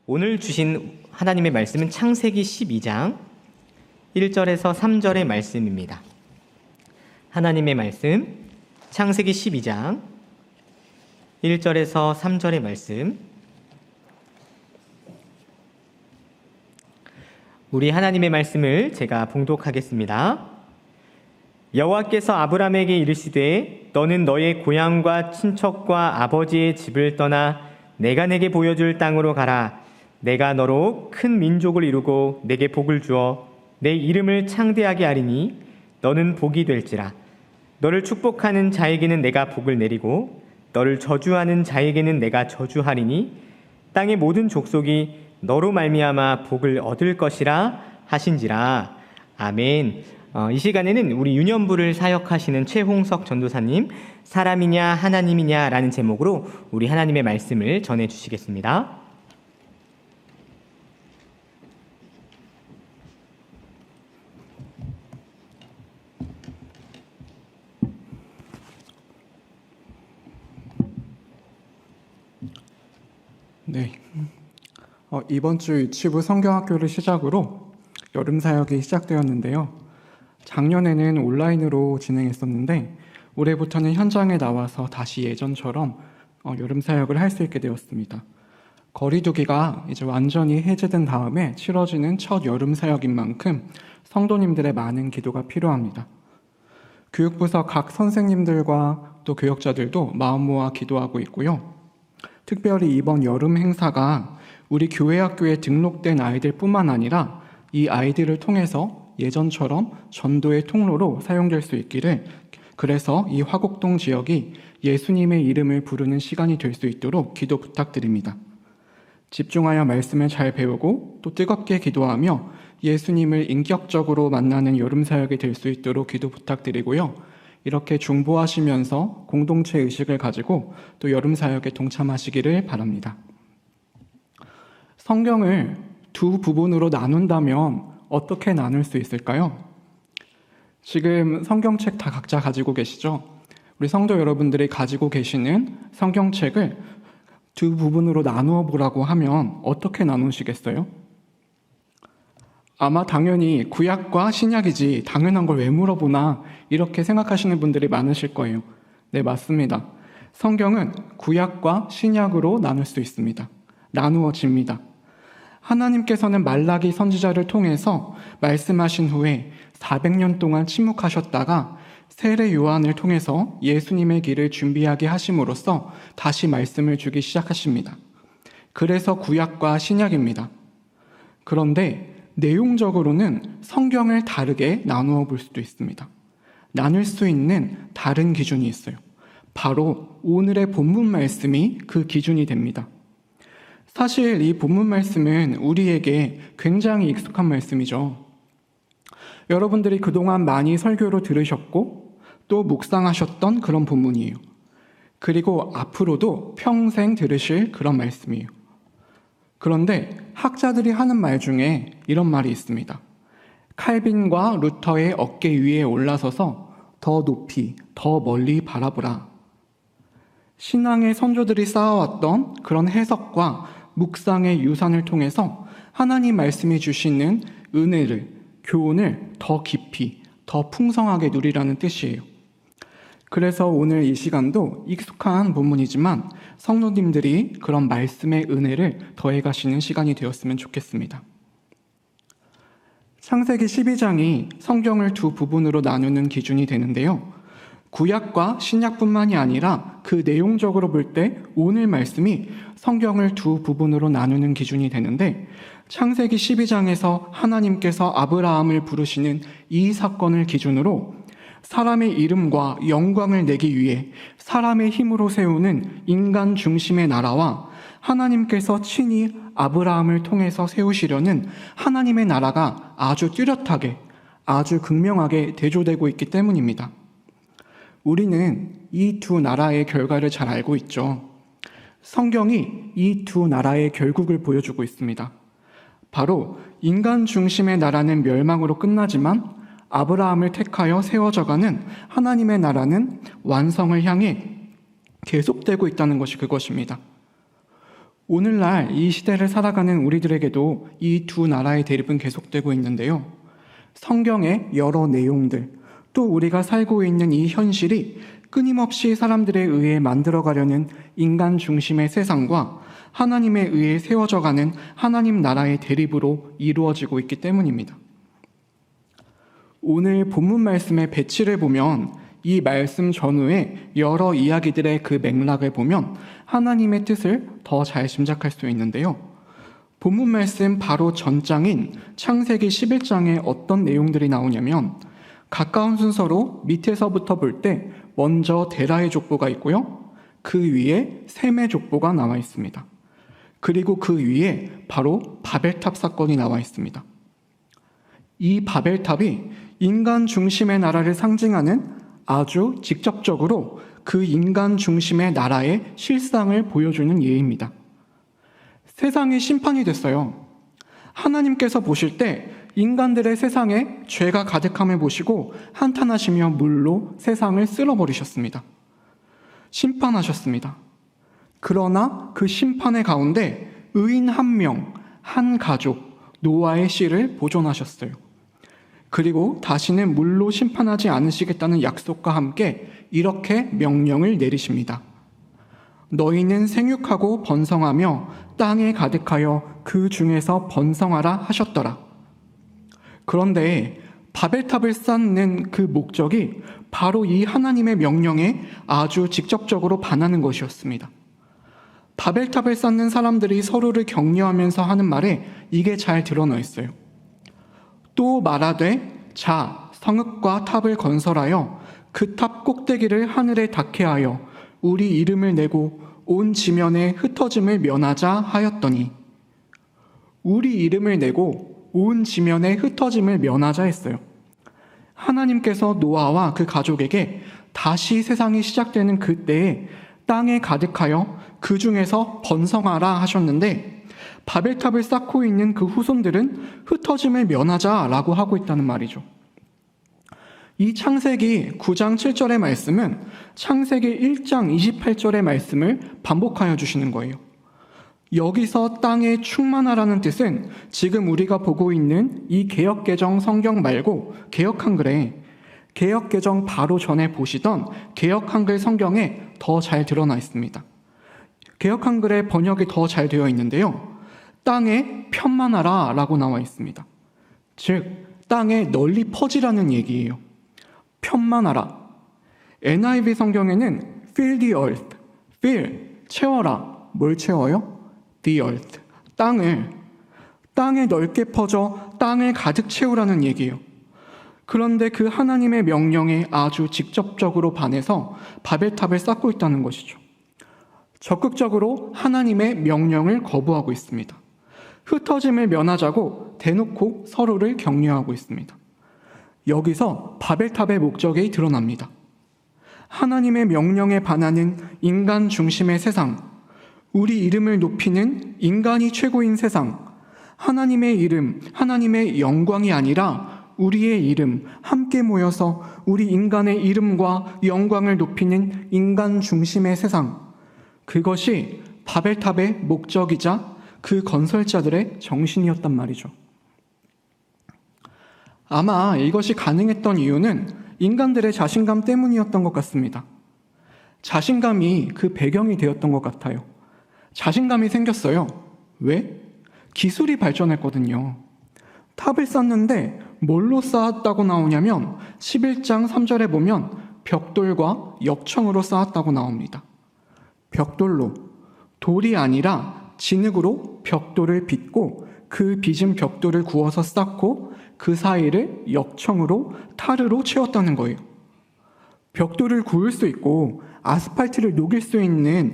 오늘 주신 하나님의 말씀은 창세기 12장 1절에서 3절의 말씀입니다. 하나님의 말씀 창세기 12장 1절에서 3절의 말씀, 우리 하나님의 말씀을 제가 봉독하겠습니다. 여호와께서 아브라함에게 이르시되 너는 너의 고향과 친척과 아버지의 집을 떠나 내가 내게 보여줄 땅으로 가라. 내가 너로 큰 민족을 이루고 내게 복을 주어 내 이름을 창대하게 하리니 너는 복이 될지라. 너를 축복하는 자에게는 내가 복을 내리고 너를 저주하는 자에게는 내가 저주하리니 땅의 모든 족속이 너로 말미암아 복을 얻을 것이라 하신지라. 아멘. 이 시간에는 우리 유년부를 사역하시는 최홍석 전도사님, 사람이냐 하나님이냐 라는 제목으로 우리 하나님의 말씀을 전해주시겠습니다. 네, 이번 주 유치부 성경학교를 시작으로 여름 사역이 시작되었는데요. 작년에는 온라인으로 진행했었는데 올해부터는 현장에 나와서 다시 예전처럼 여름 사역을 할 수 있게 되었습니다. 거리두기가 이제 완전히 해제된 다음에 치러지는 첫 여름 사역인 만큼 성도님들의 많은 기도가 필요합니다. 교육부서 각 선생님들과 또 교역자들도 마음 모아 기도하고 있고요. 특별히 이번 여름 행사가 우리 교회 학교에 등록된 아이들뿐만 아니라 이 아이들을 통해서 예전처럼 전도의 통로로 사용될 수 있기를, 그래서 이 화곡동 지역이 예수님의 이름을 부르는 시간이 될 수 있도록 기도 부탁드립니다. 집중하여 말씀을 잘 배우고 또 뜨겁게 기도하며 예수님을 인격적으로 만나는 여름 사역이 될 수 있도록 기도 부탁드리고요. 이렇게 중보하시면서 공동체 의식을 가지고 또 여름 사역에 동참하시기를 바랍니다. 성경을 두 부분으로 나눈다면 어떻게 나눌 수 있을까요? 지금 성경책 다 각자 가지고 계시죠? 우리 성도 여러분들이 가지고 계시는 성경책을 두 부분으로 나누어 보라고 하면 어떻게 나누시겠어요? 아마 당연히 구약과 신약이지 당연한 걸 왜 물어보나 이렇게 생각하시는 분들이 많으실 거예요. 네, 맞습니다. 성경은 구약과 신약으로 나눌 수 있습니다. 나누어집니다. 하나님께서는 말라기 선지자를 통해서 말씀하신 후에 400년 동안 침묵하셨다가 세례 요한을 통해서 예수님의 길을 준비하게 하심으로써 다시 말씀을 주기 시작하십니다. 그래서 구약과 신약입니다. 그런데 내용적으로는 성경을 다르게 나누어 볼 수도 있습니다. 나눌 수 있는 다른 기준이 있어요. 바로 오늘의 본문 말씀이 그 기준이 됩니다. 사실 이 본문 말씀은 우리에게 굉장히 익숙한 말씀이죠. 여러분들이 그동안 많이 설교로 들으셨고 또 묵상하셨던 그런 본문이에요. 그리고 앞으로도 평생 들으실 그런 말씀이에요. 그런데 학자들이 하는 말 중에 이런 말이 있습니다. 칼빈과 루터의 어깨 위에 올라서서 더 높이, 더 멀리 바라보라. 신앙의 선조들이 쌓아왔던 그런 해석과 묵상의 유산을 통해서 하나님 말씀이 주시는 은혜를, 교훈을 더 깊이, 더 풍성하게 누리라는 뜻이에요. 그래서 오늘 이 시간도 익숙한 본문이지만 성도님들이 그런 말씀의 은혜를 더해가시는 시간이 되었으면 좋겠습니다. 창세기 12장이 성경을 두 부분으로 나누는 기준이 되는데요. 구약과 신약뿐만이 아니라 그 내용적으로 볼 때 오늘 말씀이 성경을 두 부분으로 나누는 기준이 되는데, 창세기 12장에서 하나님께서 아브라함을 부르시는 이 사건을 기준으로 사람의 이름과 영광을 내기 위해 사람의 힘으로 세우는 인간 중심의 나라와 하나님께서 친히 아브라함을 통해서 세우시려는 하나님의 나라가 아주 뚜렷하게, 아주 극명하게 대조되고 있기 때문입니다. 우리는 이 두 나라의 결과를 잘 알고 있죠. 성경이 이 두 나라의 결국을 보여주고 있습니다. 바로 인간 중심의 나라는 멸망으로 끝나지만 아브라함을 택하여 세워져가는 하나님의 나라는 완성을 향해 계속되고 있다는 것이 그것입니다. 오늘날 이 시대를 살아가는 우리들에게도 이 두 나라의 대립은 계속되고 있는데요. 성경의 여러 내용들, 또 우리가 살고 있는 이 현실이 끊임없이 사람들에 의해 만들어가려는 인간 중심의 세상과 하나님에 의해 세워져가는 하나님 나라의 대립으로 이루어지고 있기 때문입니다. 오늘 본문 말씀의 배치를 보면 이 말씀 전후에 여러 이야기들의 그 맥락을 보면 하나님의 뜻을 더 잘 짐작할 수 있는데요. 본문 말씀 바로 전장인 창세기 11장에 어떤 내용들이 나오냐면 가까운 순서로 밑에서부터 볼 때 먼저 데라의 족보가 있고요. 그 위에 셈의 족보가 나와 있습니다. 그리고 그 위에 바로 바벨탑 사건이 나와 있습니다. 이 바벨탑이 인간 중심의 나라를 상징하는 아주 직접적으로 그 인간 중심의 나라의 실상을 보여주는 예입니다. 세상이 심판이 됐어요. 하나님께서 보실 때 인간들의 세상에 죄가 가득함을 보시고 한탄하시며 물로 세상을 쓸어버리셨습니다. 심판하셨습니다. 그러나 그 심판의 가운데 의인 한 명, 한 가족, 노아의 씨를 보존하셨어요. 그리고 다시는 물로 심판하지 않으시겠다는 약속과 함께 이렇게 명령을 내리십니다. 너희는 생육하고 번성하며 땅에 가득하여 그 중에서 번성하라 하셨더라. 그런데 바벨탑을 쌓는 그 목적이 바로 이 하나님의 명령에 아주 직접적으로 반하는 것이었습니다. 바벨탑을 쌓는 사람들이 서로를 격려하면서 하는 말에 이게 잘 드러나 있어요. 또 말하되 자 성읍과 탑을 건설하여 그 탑 꼭대기를 하늘에 닿게 하여 우리 이름을 내고 온 지면에 흩어짐을 면하자 하였더니, 우리 이름을 내고 온 지면에 흩어짐을 면하자 했어요. 하나님께서 노아와 그 가족에게 다시 세상이 시작되는 그때에 땅에 가득하여 그 중에서 번성하라 하셨는데, 바벨탑을 쌓고 있는 그 후손들은 흩어짐을 면하자라고 하고 있다는 말이죠. 이 창세기 9장 7절의 말씀은 창세기 1장 28절의 말씀을 반복하여 주시는 거예요. 여기서 땅에 충만하라는 뜻은 지금 우리가 보고 있는 이 개역개정 성경 말고 개역한글에, 개역개정 바로 전에 보시던 개역한글 성경에 더 잘 드러나 있습니다. 개역한글의 번역이 더 잘 되어 있는데요. 땅에 편만하라 라고 나와 있습니다. 즉 땅에 널리 퍼지라는 얘기예요. 편만하라. NIV 성경에는 fill the earth, fill, 채워라. 뭘 채워요? the earth, 땅에 넓게 퍼져 땅을 가득 채우라는 얘기예요. 그런데 그 하나님의 명령에 아주 직접적으로 반해서 바벨탑을 쌓고 있다는 것이죠. 적극적으로 하나님의 명령을 거부하고 있습니다. 흩어짐을 면하자고 대놓고 서로를 격려하고 있습니다. 여기서 바벨탑의 목적이 드러납니다. 하나님의 명령에 반하는 인간 중심의 세상, 우리 이름을 높이는 인간이 최고인 세상, 하나님의 이름, 하나님의 영광이 아니라 우리의 이름, 함께 모여서 우리 인간의 이름과 영광을 높이는 인간 중심의 세상, 그것이 바벨탑의 목적이자 그 건설자들의 정신이었단 말이죠. 아마 이것이 가능했던 이유는 인간들의 자신감 때문이었던 것 같습니다. 자신감이 그 배경이 되었던 것 같아요. 자신감이 생겼어요. 왜? 기술이 발전했거든요. 탑을 쌓는데 뭘로 쌓았다고 나오냐면 11장 3절에 보면 벽돌과 역청으로 쌓았다고 나옵니다. 벽돌로, 돌이 아니라 진흙으로 벽돌을 빚고 그 빚은 벽돌을 구워서 쌓고 그 사이를 역청으로 타르로 채웠다는 거예요. 벽돌을 구울 수 있고 아스팔트를 녹일 수 있는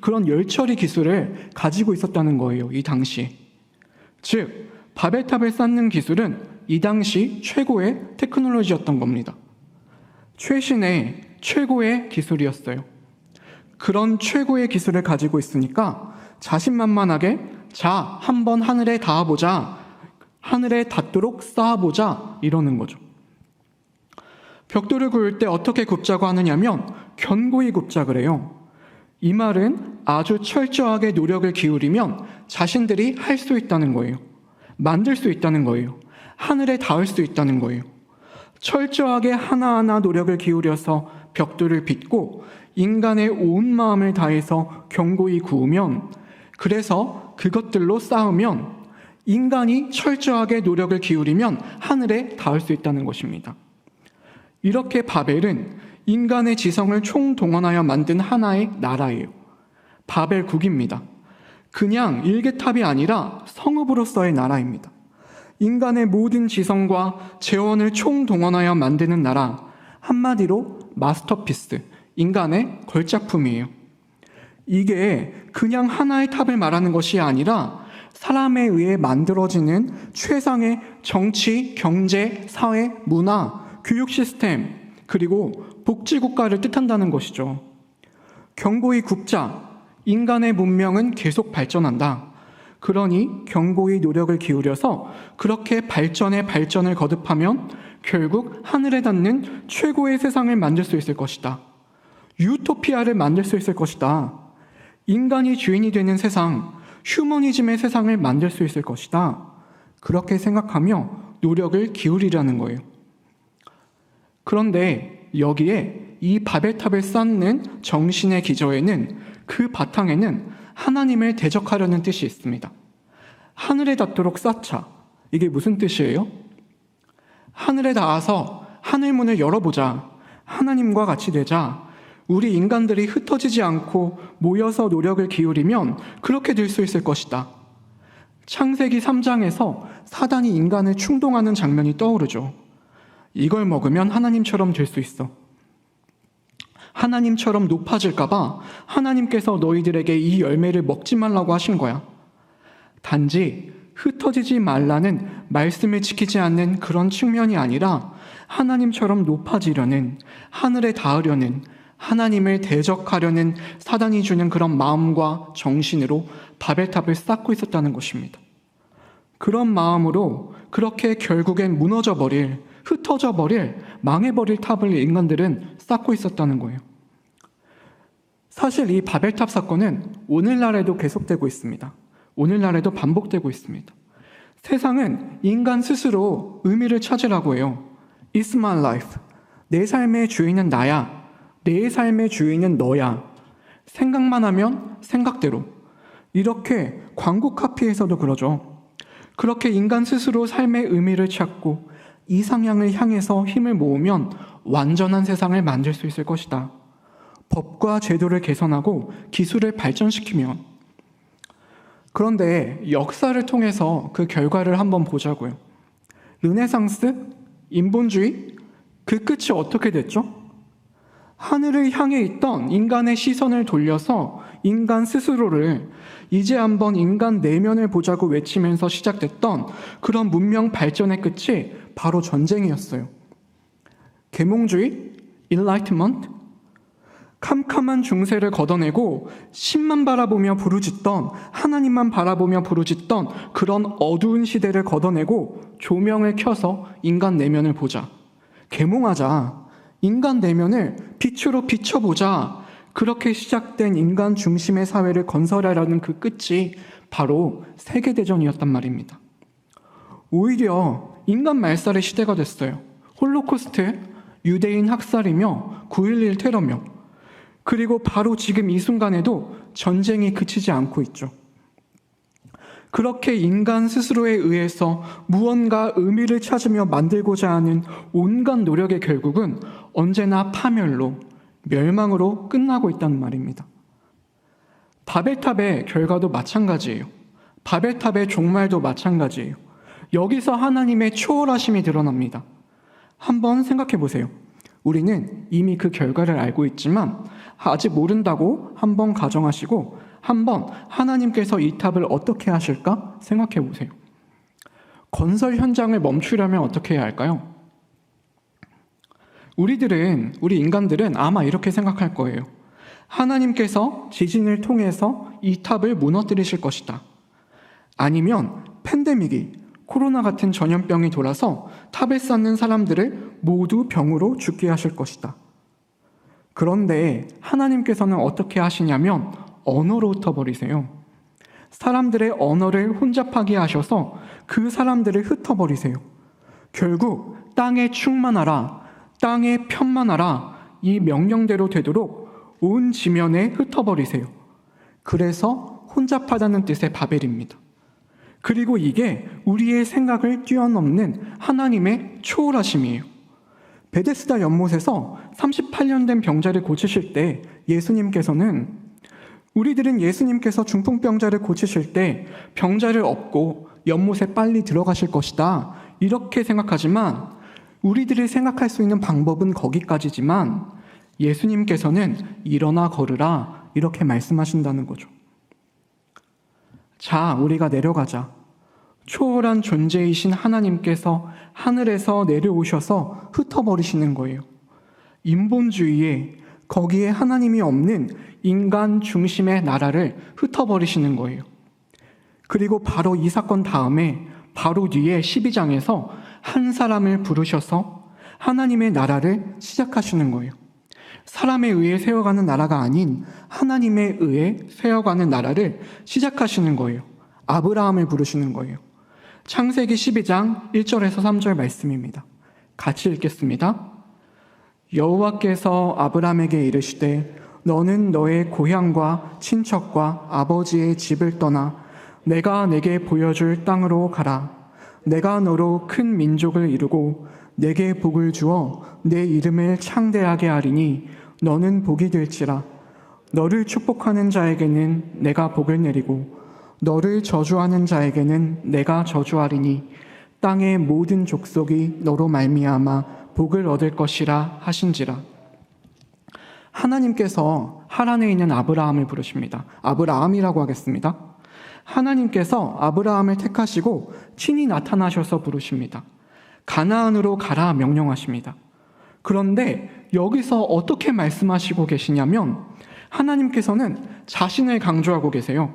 그런 열처리 기술을 가지고 있었다는 거예요, 이 당시에. 즉, 바벨탑을 쌓는 기술은 이 당시 최고의 테크놀로지였던 겁니다. 최신의 최고의 기술이었어요. 그런 최고의 기술을 가지고 있으니까 자신만만하게 자, 한번 하늘에 닿아보자, 하늘에 닿도록 쌓아보자 이러는 거죠. 벽돌을 구울 때 어떻게 굽자고 하느냐면 견고히 굽자 그래요. 이 말은 아주 철저하게 노력을 기울이면 자신들이 할 수 있다는 거예요. 만들 수 있다는 거예요. 하늘에 닿을 수 있다는 거예요. 철저하게 하나하나 노력을 기울여서 벽돌을 빚고 인간의 온 마음을 다해서 견고히 구우면, 그래서 그것들로 싸우면, 인간이 철저하게 노력을 기울이면 하늘에 닿을 수 있다는 것입니다. 이렇게 바벨은 인간의 지성을 총동원하여 만든 하나의 나라예요. 바벨국입니다. 그냥 일개탑이 아니라 성읍으로서의 나라입니다. 인간의 모든 지성과 재원을 총동원하여 만드는 나라, 한마디로 마스터피스, 인간의 걸작품이에요. 이게 그냥 하나의 탑을 말하는 것이 아니라 사람에 의해 만들어지는 최상의 정치, 경제, 사회, 문화, 교육 시스템, 그리고 복지국가를 뜻한다는 것이죠. 견고히 굽자, 인간의 문명은 계속 발전한다. 그러니 견고히 노력을 기울여서 그렇게 발전을 거듭하면 결국 하늘에 닿는 최고의 세상을 만들 수 있을 것이다. 유토피아를 만들 수 있을 것이다. 인간이 주인이 되는 세상, 휴머니즘의 세상을 만들 수 있을 것이다. 그렇게 생각하며 노력을 기울이라는 거예요. 그런데 여기에 이 바벨탑을 쌓는 정신의 기저에는, 그 바탕에는 하나님을 대적하려는 뜻이 있습니다. 하늘에 닿도록 쌓자. 이게 무슨 뜻이에요? 하늘에 닿아서 하늘문을 열어보자. 하나님과 같이 되자. 우리 인간들이 흩어지지 않고 모여서 노력을 기울이면 그렇게 될 수 있을 것이다. 창세기 3장에서 사단이 인간을 충동하는 장면이 떠오르죠. 이걸 먹으면 하나님처럼 될 수 있어. 하나님처럼 높아질까봐 하나님께서 너희들에게 이 열매를 먹지 말라고 하신 거야. 단지 흩어지지 말라는 말씀을 지키지 않는 그런 측면이 아니라 하나님처럼 높아지려는, 하늘에 닿으려는, 하나님을 대적하려는 사단이 주는 그런 마음과 정신으로 바벨탑을 쌓고 있었다는 것입니다. 그런 마음으로 그렇게 결국엔 무너져버릴, 흩어져버릴, 망해버릴 탑을 인간들은 쌓고 있었다는 거예요. 사실 이 바벨탑 사건은 오늘날에도 계속되고 있습니다. 오늘날에도 반복되고 있습니다. 세상은 인간 스스로 의미를 찾으라고 해요. It's my life. 내 삶의 주인은 나야. 내 삶의 주인은 너야. 생각만 하면 생각대로. 이렇게 광고 카피에서도 그러죠. 그렇게 인간 스스로 삶의 의미를 찾고 이상향을 향해서 힘을 모으면 완전한 세상을 만들 수 있을 것이다. 법과 제도를 개선하고 기술을 발전시키면. 그런데 역사를 통해서 그 결과를 한번 보자고요. 르네상스, 인본주의, 그 끝이 어떻게 됐죠? 하늘을 향해 있던 인간의 시선을 돌려서 인간 스스로를 이제 한번 인간 내면을 보자고 외치면서 시작됐던 그런 문명 발전의 끝이 바로 전쟁이었어요. 계몽주의, Enlightenment, 캄캄한 중세를 걷어내고 신만 바라보며 부르짖던, 하나님만 바라보며 부르짖던 그런 어두운 시대를 걷어내고 조명을 켜서 인간 내면을 보자. 계몽하자. 인간 내면을 빛으로 비춰보자. 그렇게 시작된 인간 중심의 사회를 건설하려는 그 끝이 바로 세계대전이었단 말입니다. 오히려 인간 말살의 시대가 됐어요. 홀로코스트, 유대인 학살이며 9.11 테러며, 그리고 바로 지금 이 순간에도 전쟁이 그치지 않고 있죠. 그렇게 인간 스스로에 의해서 무언가 의미를 찾으며 만들고자 하는 온갖 노력의 결국은 언제나 파멸로, 멸망으로 끝나고 있다는 말입니다. 바벨탑의 결과도 마찬가지예요. 바벨탑의 종말도 마찬가지예요. 여기서 하나님의 초월하심이 드러납니다. 한번 생각해 보세요. 우리는 이미 그 결과를 알고 있지만 아직 모른다고 한번 가정하시고 한번 하나님께서 이 탑을 어떻게 하실까 생각해 보세요. 건설 현장을 멈추려면 어떻게 해야 할까요? 우리 인간들은 아마 이렇게 생각할 거예요. 하나님께서 지진을 통해서 이 탑을 무너뜨리실 것이다. 아니면 팬데믹이, 코로나 같은 전염병이 돌아서 탑을 쌓는 사람들을 모두 병으로 죽게 하실 것이다. 그런데 하나님께서는 어떻게 하시냐면 언어로 흩어버리세요. 사람들의 언어를 혼잡하게 하셔서 그 사람들을 흩어버리세요. 결국 땅에 충만하라, 땅에 편만하라 이 명령대로 되도록 온 지면에 흩어버리세요. 그래서 혼잡하다는 뜻의 바벨입니다. 그리고 이게 우리의 생각을 뛰어넘는 하나님의 초월하심이에요. 베데스다 연못에서 38년 된 병자를 고치실 때 예수님께서는 우리들은 예수님께서 중풍병자를 고치실 때 병자를 업고 연못에 빨리 들어가실 것이다 이렇게 생각하지만 우리들이 생각할 수 있는 방법은 거기까지지만 예수님께서는 일어나 걸으라 이렇게 말씀하신다는 거죠. 자, 우리가 내려가자. 초월한 존재이신 하나님께서 하늘에서 내려오셔서 흩어버리시는 거예요. 인본주의에 거기에 하나님이 없는 인간 중심의 나라를 흩어버리시는 거예요. 그리고 바로 이 사건 다음에 바로 뒤에 12장에서 한 사람을 부르셔서 하나님의 나라를 시작하시는 거예요. 사람에 의해 세워가는 나라가 아닌 하나님에 의해 세워가는 나라를 시작하시는 거예요. 아브라함을 부르시는 거예요. 창세기 12장 1절에서 3절 말씀입니다. 같이 읽겠습니다. 여호와께서 아브라함에게 이르시되 너는 너의 고향과 친척과 아버지의 집을 떠나 내가 내게 보여줄 땅으로 가라. 내가 너로 큰 민족을 이루고 내게 복을 주어 내 이름을 창대하게 하리니 너는 복이 될지라. 너를 축복하는 자에게는 내가 복을 내리고 너를 저주하는 자에게는 내가 저주하리니 땅의 모든 족속이 너로 말미암아 복을 얻을 것이라 하신지라. 하나님께서 하란에 있는 아브라함을 부르십니다. 아브라함이라고 하겠습니다. 하나님께서 아브라함을 택하시고 친히 나타나셔서 부르십니다. 가나안으로 가라 명령하십니다. 그런데 여기서 어떻게 말씀하시고 계시냐면 하나님께서는 자신을 강조하고 계세요.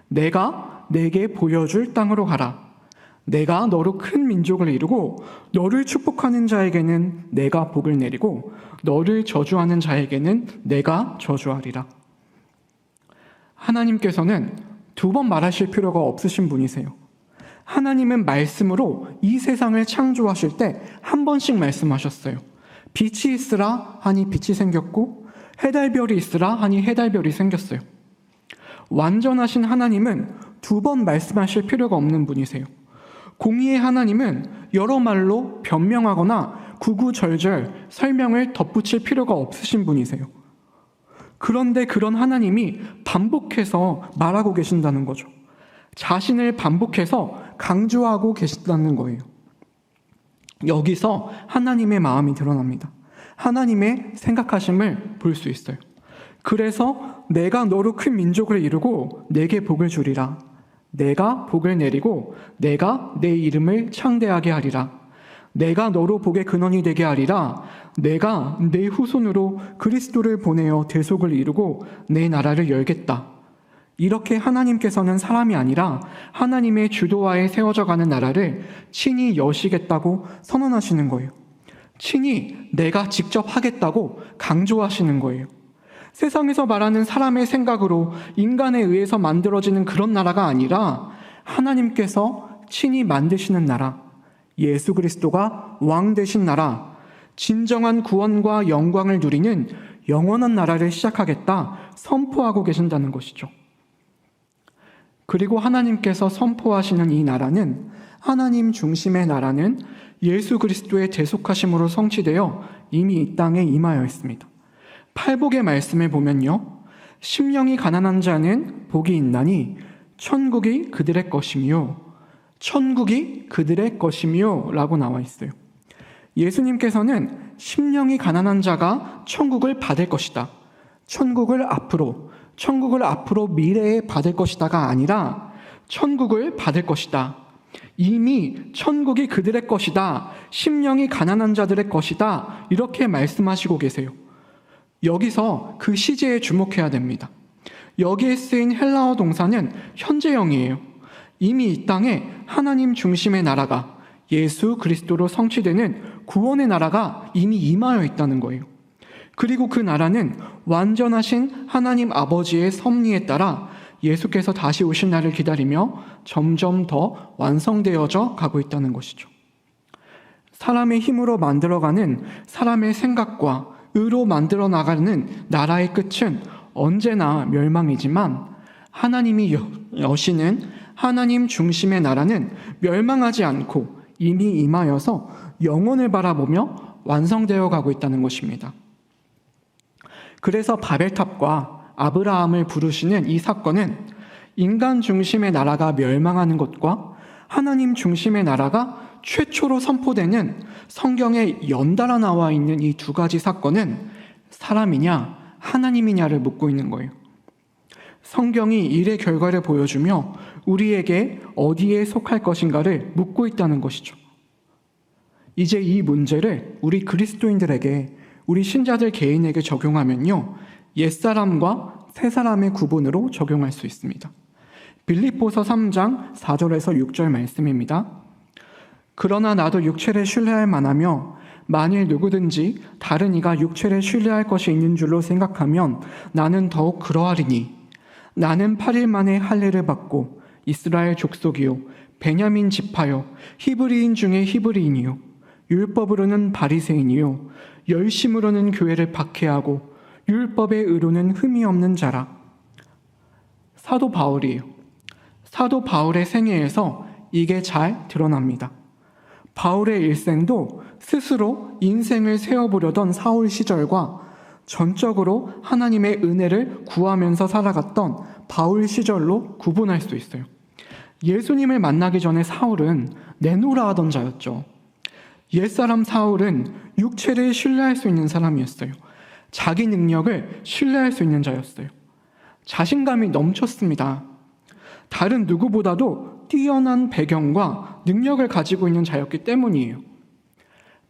내가 내게 보여줄 땅으로 가라. 내가 너로 큰 민족을 이루고 너를 축복하는 자에게는 내가 복을 내리고 너를 저주하는 자에게는 내가 저주하리라. 하나님께서는 두 번 말하실 필요가 없으신 분이세요. 하나님은 말씀으로 이 세상을 창조하실 때 한 번씩 말씀하셨어요. 빛이 있으라 하니 빛이 생겼고 해달별이 있으라 하니 해달별이 생겼어요. 완전하신 하나님은 두 번 말씀하실 필요가 없는 분이세요. 공의의 하나님은 여러 말로 변명하거나 구구절절 설명을 덧붙일 필요가 없으신 분이세요. 그런데 그런 하나님이 반복해서 말하고 계신다는 거죠. 자신을 반복해서 강조하고 계신다는 거예요. 여기서 하나님의 마음이 드러납니다. 하나님의 생각하심을 볼 수 있어요. 그래서 내가 너로 큰 민족을 이루고 내게 복을 주리라. 내가 복을 내리고 내가 내 이름을 창대하게 하리라. 내가 너로 복의 근원이 되게 하리라. 내가 내 후손으로 그리스도를 보내어 대속을 이루고 내 나라를 열겠다. 이렇게 하나님께서는 사람이 아니라 하나님의 주도하에 세워져 가는 나라를 친히 여시겠다고 선언하시는 거예요. 친히 내가 직접 하겠다고 강조하시는 거예요. 세상에서 말하는 사람의 생각으로 인간에 의해서 만들어지는 그런 나라가 아니라 하나님께서 친히 만드시는 나라, 예수 그리스도가 왕 되신 나라, 진정한 구원과 영광을 누리는 영원한 나라를 시작하겠다 선포하고 계신다는 것이죠. 그리고 하나님께서 선포하시는 이 나라는, 하나님 중심의 나라는 예수 그리스도의 대속하심으로 성취되어 이미 이 땅에 임하여 있습니다. 팔복의 말씀을 보면요, 심령이 가난한 자는 복이 있나니 천국이 그들의 것이며 천국이 그들의 것이며 라고 나와 있어요. 예수님께서는 심령이 가난한 자가 천국을 받을 것이다, 천국을 앞으로 미래에 받을 것이다가 아니라 천국을 받을 것이다, 이미 천국이 그들의 것이다, 심령이 가난한 자들의 것이다, 이렇게 말씀하시고 계세요. 여기서 그 시제에 주목해야 됩니다. 여기에 쓰인 헬라어 동사는 현재형이에요. 이미 이 땅에 하나님 중심의 나라가, 예수 그리스도로 성취되는 구원의 나라가 이미 임하여 있다는 거예요. 그리고 그 나라는 완전하신 하나님 아버지의 섭리에 따라 예수께서 다시 오신 날을 기다리며 점점 더 완성되어져 가고 있다는 것이죠. 사람의 힘으로 만들어가는 사람의 생각과 의로 만들어 나가는 나라의 끝은 언제나 멸망이지만 하나님이 여시는 하나님 중심의 나라는 멸망하지 않고 이미 임하여서 영원을 바라보며 완성되어 가고 있다는 것입니다. 그래서 바벨탑과 아브라함을 부르시는 이 사건은 인간 중심의 나라가 멸망하는 것과 하나님 중심의 나라가 최초로 선포되는 성경에 연달아 나와 있는 이 두 가지 사건은 사람이냐 하나님이냐를 묻고 있는 거예요. 성경이 일의 결과를 보여주며 우리에게 어디에 속할 것인가를 묻고 있다는 것이죠. 이제 이 문제를 우리 그리스도인들에게, 우리 신자들 개인에게 적용하면요, 옛사람과 새사람의 구분으로 적용할 수 있습니다. 빌립보서 3장 4절에서 6절 말씀입니다. 그러나 나도 육체를 신뢰할 만하며 만일 누구든지 다른 이가 육체를 신뢰할 것이 있는 줄로 생각하면 나는 더욱 그러하리니 나는 8일 만에 할례를 받고 이스라엘 족속이요 베냐민 지파요 히브리인 중에 히브리인이요 율법으로는 바리새인이요 열심으로는 교회를 박해하고 율법의 의로는 흠이 없는 자라. 사도 바울이에요. 사도 바울의 생애에서 이게 잘 드러납니다. 바울의 일생도 스스로 인생을 세워보려던 사울 시절과 전적으로 하나님의 은혜를 구하면서 살아갔던 바울 시절로 구분할 수 있어요. 예수님을 만나기 전에 사울은 내노라 하던 자였죠. 옛사람 사울은 육체를 신뢰할 수 있는 사람이었어요. 자기 능력을 신뢰할 수 있는 자였어요. 자신감이 넘쳤습니다. 다른 누구보다도 뛰어난 배경과 능력을 가지고 있는 자였기 때문이에요.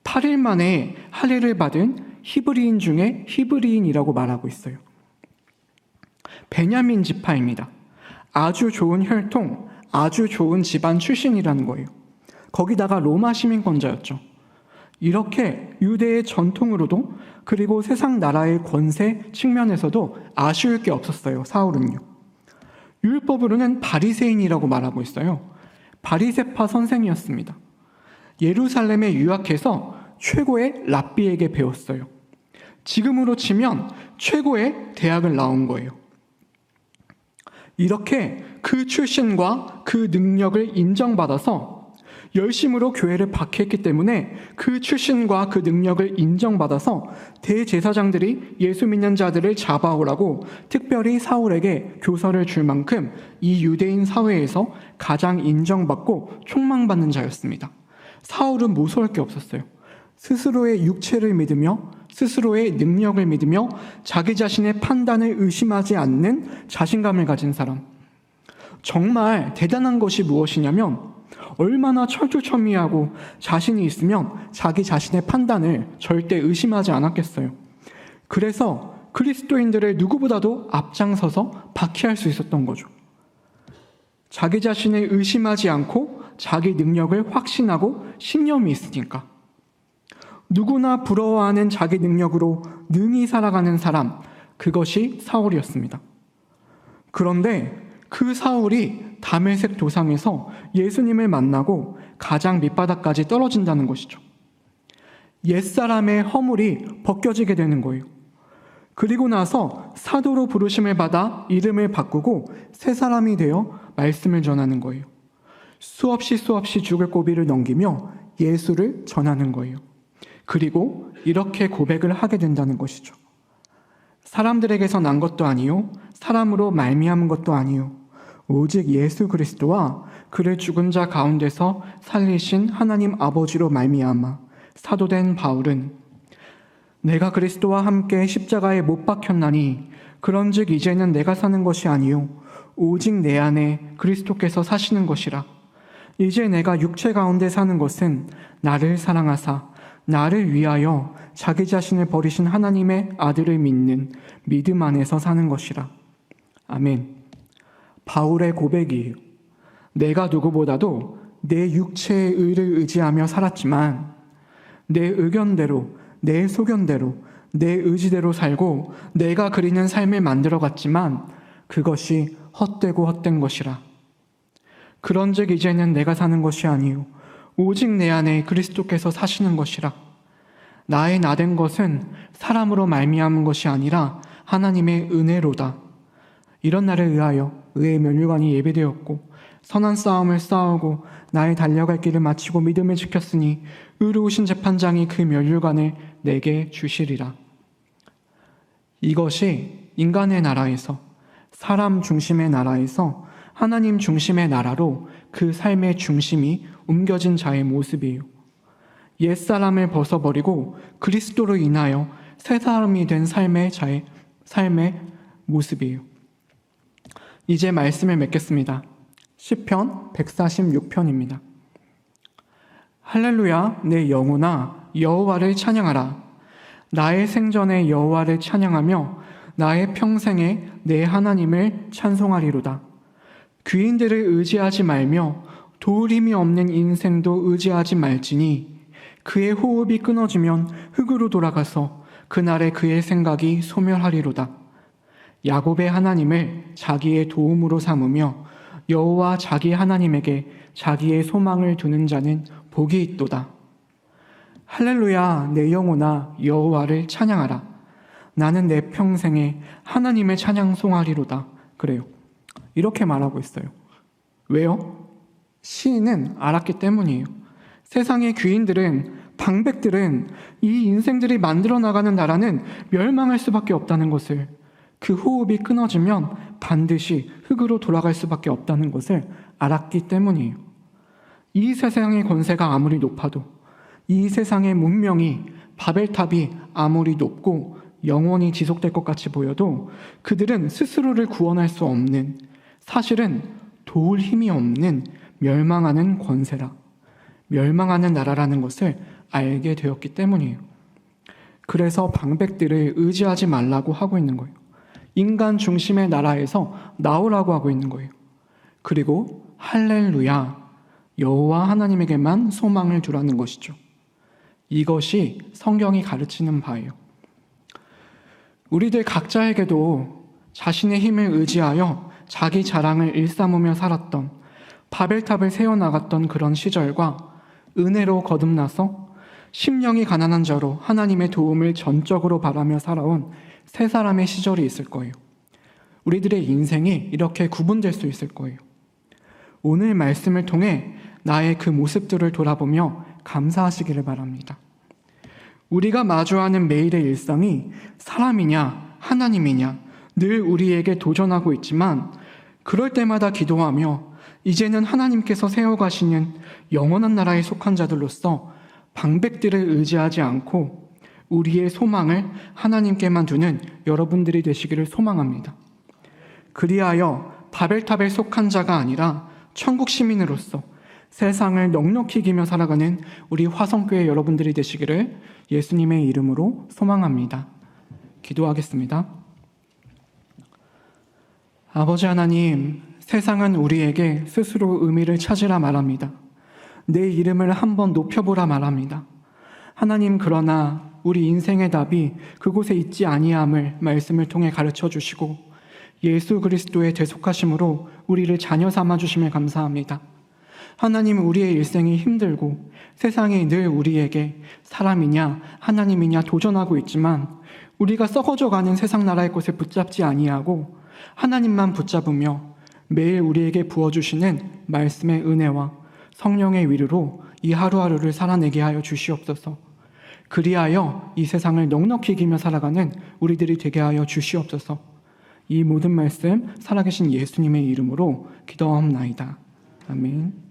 8일 만에 할례를 받은 히브리인 중에 히브리인이라고 말하고 있어요. 베냐민 지파입니다. 아주 좋은 혈통, 아주 좋은 집안 출신이라는 거예요. 거기다가 로마 시민권자였죠. 이렇게 유대의 전통으로도 그리고 세상 나라의 권세 측면에서도 아쉬울 게 없었어요. 사울은요. 율법으로는 바리새인이라고 말하고 있어요. 바리새파 선생이었습니다. 예루살렘에 유학해서 최고의 랍비에게 배웠어요. 지금으로 치면 최고의 대학을 나온 거예요. 이렇게 그 출신과 그 능력을 인정받아서 열심으로 교회를 박해했기 때문에 그 출신과 그 능력을 인정받아서 대제사장들이 예수 믿는 자들을 잡아오라고 특별히 사울에게 교서를 줄 만큼 이 유대인 사회에서 가장 인정받고 촉망받는 자였습니다. 사울은 무서울 게 없었어요. 스스로의 육체를 믿으며 스스로의 능력을 믿으며 자기 자신의 판단을 의심하지 않는 자신감을 가진 사람. 정말 대단한 것이 무엇이냐면 얼마나 철두철미하고 자신이 있으면 자기 자신의 판단을 절대 의심하지 않았겠어요. 그래서 그리스도인들을 누구보다도 앞장서서 박해할 수 있었던 거죠. 자기 자신을 의심하지 않고 자기 능력을 확신하고 신념이 있으니까. 누구나 부러워하는 자기 능력으로 능히 살아가는 사람, 그것이 사울이었습니다. 그런데 그 사울이 다메섹 도상에서 예수님을 만나고 가장 밑바닥까지 떨어진다는 것이죠. 옛사람의 허물이 벗겨지게 되는 거예요. 그리고 나서 사도로 부르심을 받아 이름을 바꾸고 새 사람이 되어 말씀을 전하는 거예요. 수없이 죽을 고비를 넘기며 예수를 전하는 거예요. 그리고 이렇게 고백을 하게 된다는 것이죠. 사람들에게서 난 것도 아니요 사람으로 말미암은 것도 아니요 오직 예수 그리스도와 그를 죽은 자 가운데서 살리신 하나님 아버지로 말미암아 사도된 바울은 내가 그리스도와 함께 십자가에 못 박혔나니 그런즉 이제는 내가 사는 것이 아니요 오직 내 안에 그리스도께서 사시는 것이라. 이제 내가 육체 가운데 사는 것은 나를 사랑하사 나를 위하여 자기 자신을 버리신 하나님의 아들을 믿는 믿음 안에서 사는 것이라. 아멘. 바울의 고백이에요. 내가 누구보다도 내 육체의 의를 의지하며 살았지만 내 의견대로, 내 소견대로, 내 의지대로 살고 내가 그리는 삶을 만들어갔지만 그것이 헛되고 헛된 것이라. 그런즉 이제는 내가 사는 것이 아니요 오직 내 안에 그리스도께서 사시는 것이라. 나의 나된 것은 사람으로 말미암은 것이 아니라 하나님의 은혜로다. 이런 날을 위하여 의의 면류관이 예비되었고 선한 싸움을 싸우고 나의 달려갈 길을 마치고 믿음을 지켰으니 의로우신 재판장이 그 면류관을 내게 주시리라. 이것이 인간의 나라에서, 사람 중심의 나라에서 하나님 중심의 나라로 그 삶의 중심이 옮겨진 자의 모습이에요. 옛사람을 벗어버리고 그리스도로 인하여 새 사람이 된 삶의 모습이에요. 이제 말씀을 맺겠습니다. 시편 146편입니다. 할렐루야, 내 영혼아 여호와를 찬양하라. 나의 생전에 여호와를 찬양하며 나의 평생에 내 하나님을 찬송하리로다. 귀인들을 의지하지 말며 도울 힘이 없는 인생도 의지하지 말지니 그의 호흡이 끊어지면 흙으로 돌아가서 그날에 그의 생각이 소멸하리로다. 야곱의 하나님을 자기의 도움으로 삼으며 여호와 자기 하나님에게 자기의 소망을 두는 자는 복이 있도다. 할렐루야, 내 영혼아 여호와를 찬양하라. 나는 내 평생에 하나님을 찬양송하리로다. 그래요. 이렇게 말하고 있어요. 왜요? 시인은 알았기 때문이에요. 세상의 귀인들은, 방백들은 이 인생들이 만들어 나가는 나라는 멸망할 수밖에 없다는 것을, 그 호흡이 끊어지면 반드시 흙으로 돌아갈 수밖에 없다는 것을 알았기 때문이에요. 이 세상의 권세가 아무리 높아도, 이 세상의 문명이, 바벨탑이 아무리 높고 영원히 지속될 것 같이 보여도 그들은 스스로를 구원할 수 없는, 사실은 도울 힘이 없는 멸망하는 권세라, 멸망하는 나라라는 것을 알게 되었기 때문이에요. 그래서 방백들을 의지하지 말라고 하고 있는 거예요. 인간 중심의 나라에서 나오라고 하고 있는 거예요. 그리고 할렐루야, 여호와 하나님에게만 소망을 두라는 것이죠. 이것이 성경이 가르치는 바예요. 우리들 각자에게도 자신의 힘을 의지하여 자기 자랑을 일삼으며 살았던, 바벨탑을 세워나갔던 그런 시절과 은혜로 거듭나서 심령이 가난한 자로 하나님의 도움을 전적으로 바라며 살아온 세 사람의 시절이 있을 거예요. 우리들의 인생이 이렇게 구분될 수 있을 거예요. 오늘 말씀을 통해 나의 그 모습들을 돌아보며 감사하시기를 바랍니다. 우리가 마주하는 매일의 일상이 사람이냐 하나님이냐 늘 우리에게 도전하고 있지만, 그럴 때마다 기도하며 이제는 하나님께서 세워가시는 영원한 나라에 속한 자들로서 방백들을 의지하지 않고 우리의 소망을 하나님께만 두는 여러분들이 되시기를 소망합니다. 그리하여 바벨탑에 속한 자가 아니라 천국 시민으로서 세상을 넉넉히 이기며 살아가는 우리 화성교회 여러분들이 되시기를 예수님의 이름으로 소망합니다. 기도하겠습니다. 아버지 하나님, 세상은 우리에게 스스로 의미를 찾으라 말합니다. 내 이름을 한번 높여보라 말합니다. 하나님, 그러나 우리 인생의 답이 그곳에 있지 아니함을 말씀을 통해 가르쳐 주시고 예수 그리스도의 대속하심으로 우리를 자녀 삼아 주심에 감사합니다. 하나님, 우리의 일생이 힘들고 세상이 늘 우리에게 사람이냐 하나님이냐 도전하고 있지만, 우리가 썩어져가는 세상 나라의 것을 붙잡지 아니하고 하나님만 붙잡으며 매일 우리에게 부어주시는 말씀의 은혜와 성령의 위로로 이 하루하루를 살아내게 하여 주시옵소서. 그리하여 이 세상을 넉넉히 이기며 살아가는 우리들이 되게 하여 주시옵소서. 이 모든 말씀 살아계신 예수님의 이름으로 기도하옵나이다. 아멘.